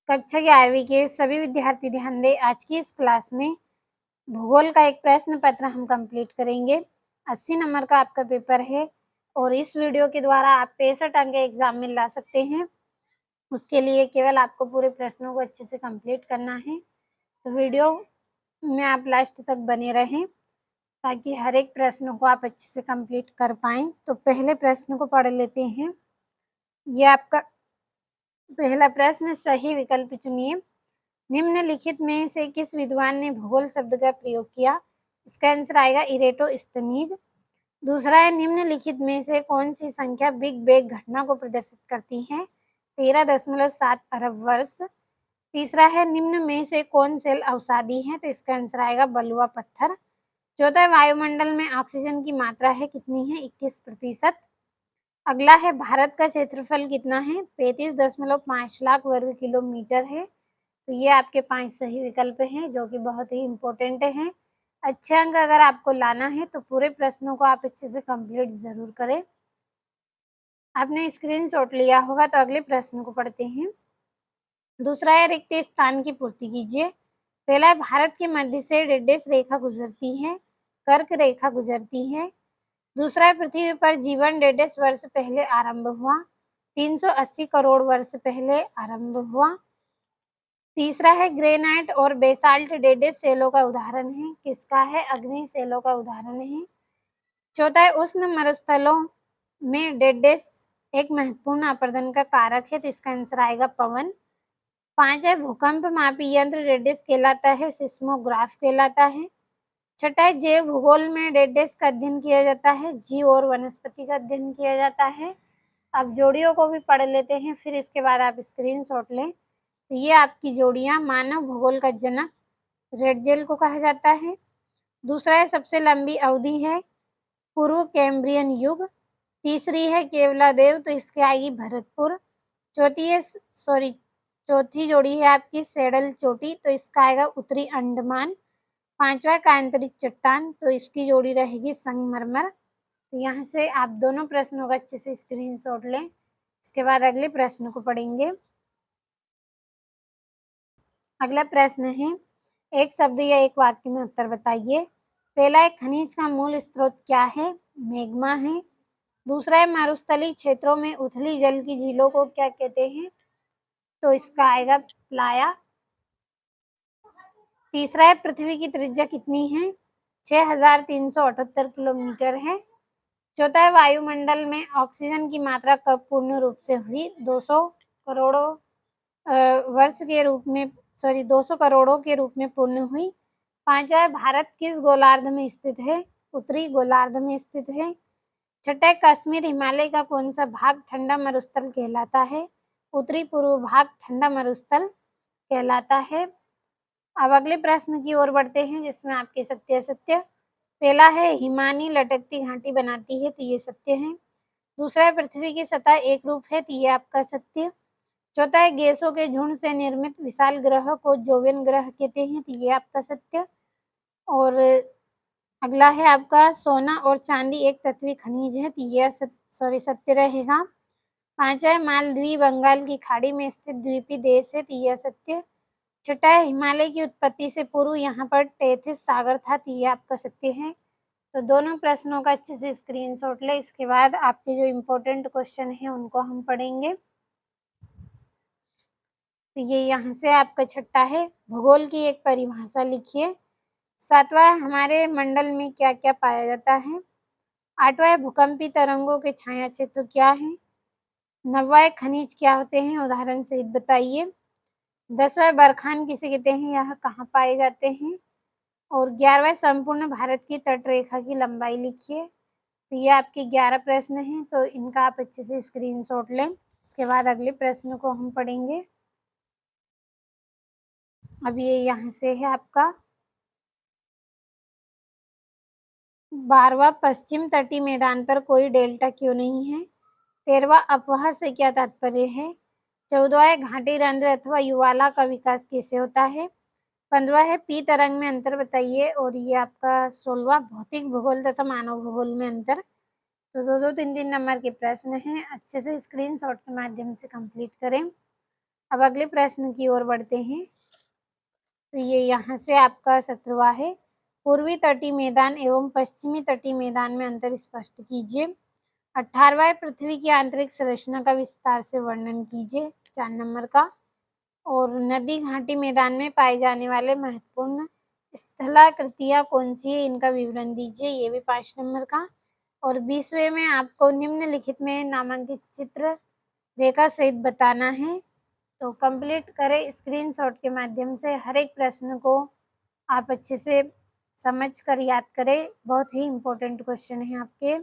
कक्षा 11वीं के सभी विद्यार्थी ध्यान दें। आज की इस क्लास में भूगोल का एक प्रश्न पत्र हम कंप्लीट करेंगे। 80 नंबर का आपका पेपर है और इस वीडियो के द्वारा आप 65 अंक एग्जाम में ला सकते हैं। उसके लिए केवल आपको पूरे प्रश्नों को अच्छे से कंप्लीट करना है। तो वीडियो में आप लास्ट तक बने रहें ताकि हर एक प्रश्न को आप अच्छे से कंप्लीट कर पाएँ। तो पहले प्रश्न को पढ़ लेते हैं। ये आपका पहला प्रश्न, सही विकल्प चुनिए। निम्नलिखित में से किस विद्वान ने भूगोल शब्द का प्रयोग किया? इसका आंसर आएगा इरेटोस्थनीज। दूसरा है, निम्नलिखित में से कौन सी संख्या बिग बैंग घटना को प्रदर्शित करती है? 13.7 अरब वर्ष। तीसरा है, निम्न में से कौन सेल अवसादी है? तो इसका आंसर आएगा बलुआ पत्थर। चौथा है, वायुमंडल में ऑक्सीजन की मात्रा है कितनी है? 21%। अगला है, भारत का क्षेत्रफल कितना है? 35.5 लाख वर्ग किलोमीटर है। तो ये आपके 5 सही विकल्प हैं जो कि बहुत ही इम्पोर्टेंट हैं। अच्छे अंक अगर आपको लाना है तो पूरे प्रश्नों को आप अच्छे से कंप्लीट जरूर करें। आपने स्क्रीनशॉट लिया होगा तो अगले प्रश्न को पढ़ते हैं। दूसरा है, रिक्त स्थान की पूर्ति कीजिए। पहला है, भारत के मध्य से डेश रेखा गुजरती है? कर्क रेखा गुजरती है। दूसरा है, पृथ्वी पर जीवन डेढ़ वर्ष पहले आरंभ हुआ? 380 करोड़ वर्ष पहले आरंभ हुआ। तीसरा है, ग्रेनाइट और बेसाल्ट डेढ़ सेलों का उदाहरण है? किसका है? अग्नि सेलों का उदाहरण है। चौथा है, उष्ण मरुस्थलों में डेढ़ एक महत्वपूर्ण अपरदन का कारक है? तो इसका आंसर आएगा पवन। 5 है, भूकंप मापी यंत्र डेढ़ कहलाता है? सिस्मोग्राफ कहलाता है। छठा है, जैव भूगोल में डेढ़ का अध्ययन किया जाता है? जीव और वनस्पति का अध्ययन किया जाता है। अब जोड़ियों को भी पढ़ लेते हैं, फिर इसके बाद आप स्क्रीनशॉट लें। तो ये आपकी जोड़ियां, मानव भूगोल का जनक रेडजेल को कहा जाता है। दूसरा है, सबसे लंबी अवधि है? पूर्व कैम्ब्रियन युग। तीसरी है केवलादेव, तो इसके आएगी भरतपुर। चौथी जोड़ी है आपकी सैडल चोटी, तो इसका आएगा उत्तरी अंडमान। पांचवा कांतरिक चट्टान, तो इसकी जोड़ी रहेगी संगमरमर। तो यहाँ से आप दोनों प्रश्नों का अच्छे से स्क्रीनशॉट लें। इसके बाद अगले प्रश्न को पढ़ेंगे। अगला प्रश्न है, एक शब्द या एक वाक्य में उत्तर बताइए। पहला है, खनिज का मूल स्रोत क्या है? मैग्मा है। दूसरा है, मरुस्थलीय क्षेत्रों में उथली जल की झीलों को क्या कहते हैं? तो इसका आएगा प्लाया। तीसरा है, पृथ्वी की त्रिज्या कितनी है? 6378 किलोमीटर है। चौथा है, वायुमंडल में ऑक्सीजन की मात्रा कब पूर्ण रूप से हुई? 200 करोड़ों वर्ष के रूप में 200 करोड़ों के रूप में पूर्ण हुई। पांचवा है, भारत किस गोलार्ध में स्थित है? उत्तरी गोलार्ध में स्थित है। छठा है, कश्मीर हिमालय का कौन सा भाग ठंडा मरुस्थल कहलाता है? उत्तरी पूर्व भाग ठंडा मरुस्थल कहलाता है। अब अगले प्रश्न की ओर बढ़ते हैं जिसमें आपके सत्य असत्य। पहला है, हिमानी लटकती घाटी बनाती है? तो ये सत्य है। दूसरा है, पृथ्वी की सतह एक रूप है? तो ये आपका सत्य। चौथा है, गैसों के झुंड से निर्मित विशाल ग्रह को जोवियन ग्रह कहते हैं? तो ये आपका सत्य। और अगला है आपका, सोना और चांदी एक तत्वीय खनिज है? तो ये सत्य रहेगा। पांचवा है, मालदीव बंगाल की खाड़ी में स्थित द्वीपीय देश है? तो ये सत्य। छठा है, हिमालय की उत्पत्ति से पूर्व यहाँ पर टेथिस सागर था? तो ये आपका सत्य है। तो दोनों प्रश्नों का अच्छे से स्क्रीनशॉट ले। इसके बाद आपके जो इम्पोर्टेंट क्वेश्चन है उनको हम पढ़ेंगे। तो ये यहाँ से आपका छठा है, भूगोल की एक परिभाषा लिखिए। सातवां, हमारे मंडल में क्या क्या पाया जाता है? आठवां, भूकंपी तरंगों के छाया क्षेत्र क्या है? नौवां, खनिज क्या होते हैं? उदाहरण सहित बताइए। 10वां, बरखान किसे कहते हैं? यह कहाँ पाए जाते हैं? और 11वां, संपूर्ण भारत की तट रेखा की लंबाई लिखिए। तो ये आपके 11 प्रश्न हैं, तो इनका आप अच्छे से स्क्रीनशॉट लें। इसके बाद अगले प्रश्न को हम पढ़ेंगे। अब ये यहाँ से है आपका 12वां, पश्चिम तटीय मैदान पर कोई डेल्टा क्यों नहीं है? 13वां, अफवाह से क्या तात्पर्य है? 14वां, घाटी रंध्र अथवा युवाला का विकास कैसे होता है? 15वां है, पी तरंग में अंतर बताइए। और ये आपका 16वां, भौतिक भूगोल तथा मानव भूगोल में अंतर। तो 2-2, 3-3 नंबर के प्रश्न हैं, अच्छे से स्क्रीनशॉट के माध्यम से कंप्लीट करें। अब अगले प्रश्न की ओर बढ़ते हैं। तो ये यहाँ से आपका 17वां है। पूर्वी तटीय मैदान एवं पश्चिमी तटीय मैदान में अंतर स्पष्ट कीजिए। 18वां पृथ्वी की आंतरिक संरचना का विस्तार से वर्णन कीजिए, 4 नंबर का। और नदी घाटी मैदान में पाए जाने वाले महत्वपूर्ण स्थलाकृतियां कौन सी है, इनका विवरण दीजिए, ये भी 5 नंबर का। और 20वें में आपको निम्नलिखित में नामांकित चित्र रेखा सहित बताना है। तो कंप्लीट करें स्क्रीनशॉट के माध्यम से। हर एक प्रश्न को आप अच्छे से समझ कर याद करें, बहुत ही इम्पोर्टेंट क्वेश्चन है आपके।